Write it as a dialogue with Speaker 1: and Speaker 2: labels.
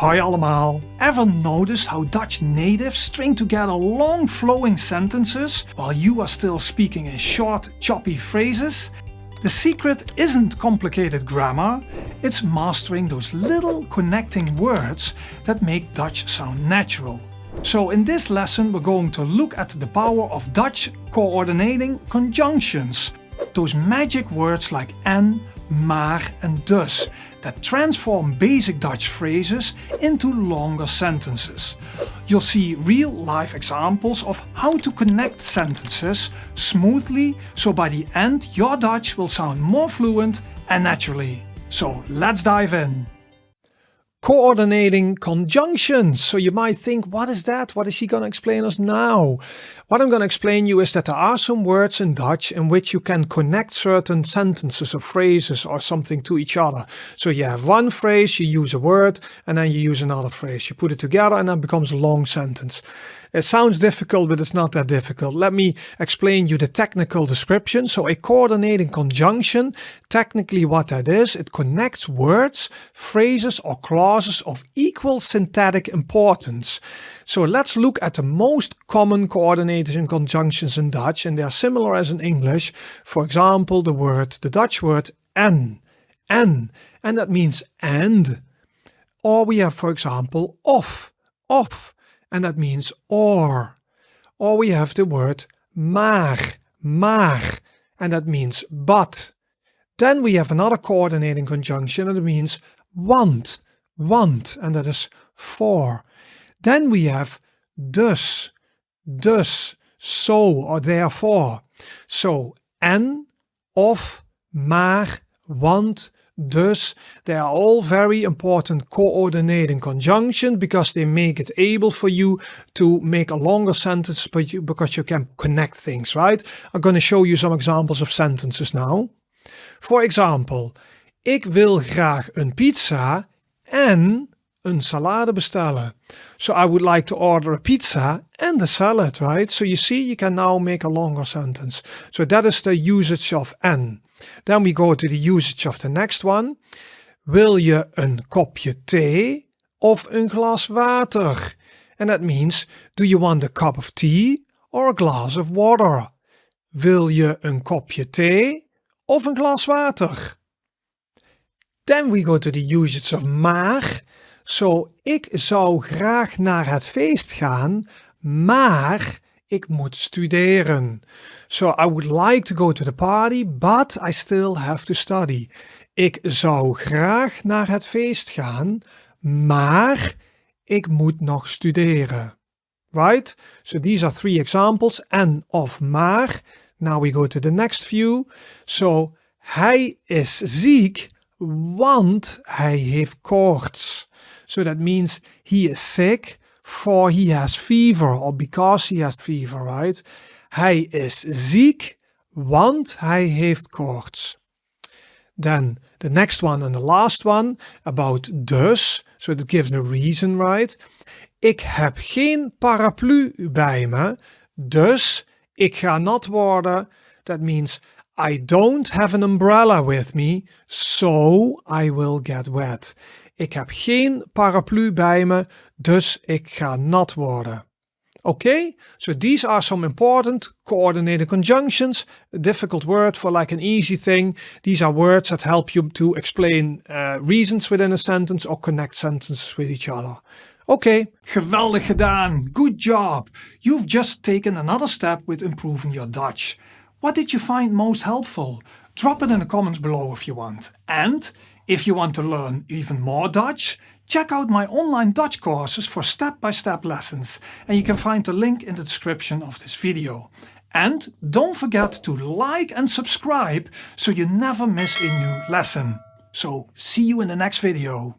Speaker 1: Hi allemaal! Ever noticed how Dutch natives string together long flowing sentences while you are still speaking in short, choppy phrases? The secret isn't complicated grammar, it's mastering those little connecting words that make Dutch sound natural. So in this lesson we're going to look at the power of Dutch coordinating conjunctions. Those magic words like en, maar and dus that transform basic Dutch phrases into longer sentences. You'll see real-life examples of how to connect sentences smoothly, so by the end your Dutch will sound more fluent and naturally. So let's dive in. Coordinating conjunctions. So you might think, what is that? What is he going to explain us now? What I'm going to explain you is that there are some words in Dutch in which you can connect certain sentences or phrases or something to each other. So you have one phrase, you use a word, and then you use another phrase. You put it together and then it becomes a long sentence. It sounds difficult, but it's not that difficult. Let me explain you the technical description. So a coordinating conjunction, technically what that is, it connects words, phrases or clauses of equal syntactic importance. So let's look at the most common coordinating conjunctions in Dutch, and they are similar as in English. For example, the Dutch word en, and that means and. Or we have, for example, of, and that means or. Or we have the word maar, and that means but. Then we have another coordinating conjunction and it means want, and that is for. Then we have dus, so or therefore. So en, of, maar, want, dus, they are all very important coordinating conjunctions because they make it able for you to make a longer sentence because you can connect things, right? I'm going to show you some examples of sentences now. For example, ik wil graag een pizza en een salade bestellen. So I would like to order a pizza and a salad, right? So you see, you can now make a longer sentence. So that is the usage of en. Then we go to the usage of the next one. Wil je een kopje thee of een glas water? And that means, do you want a cup of tea or a glass of water? Wil je een kopje thee of een glas water? Then we go to the usage of maar. So, ik zou graag naar het feest gaan, maar ik moet studeren. So, I would like to go to the party, but I still have to study. Ik zou graag naar het feest gaan, maar ik moet nog studeren. Right? So, these are three examples, en, of, maar. Now we go to the next few. So, hij is ziek, want hij heeft koorts. So that means he is sick for he has fever or because he has fever, right? Hij is ziek, want hij heeft koorts. Then the next one and the last one about dus. So that gives a reason, right? Ik heb geen paraplu bij me, dus ik ga nat worden. That means I don't have an umbrella with me, so I will get wet. Ik heb geen paraplu bij me, dus ik ga nat worden. Okay, so these are some important coordinated conjunctions. A difficult word for like an easy thing. These are words that help you to explain reasons within a sentence or connect sentences with each other. Okay, geweldig gedaan. Good job. You've just taken another step with improving your Dutch. What did you find most helpful? Drop it in the comments below if you want. And if you want to learn even more Dutch, check out my online Dutch courses for step-by-step lessons, and you can find the link in the description of this video. And don't forget to like and subscribe so you never miss a new lesson. So see you in the next video.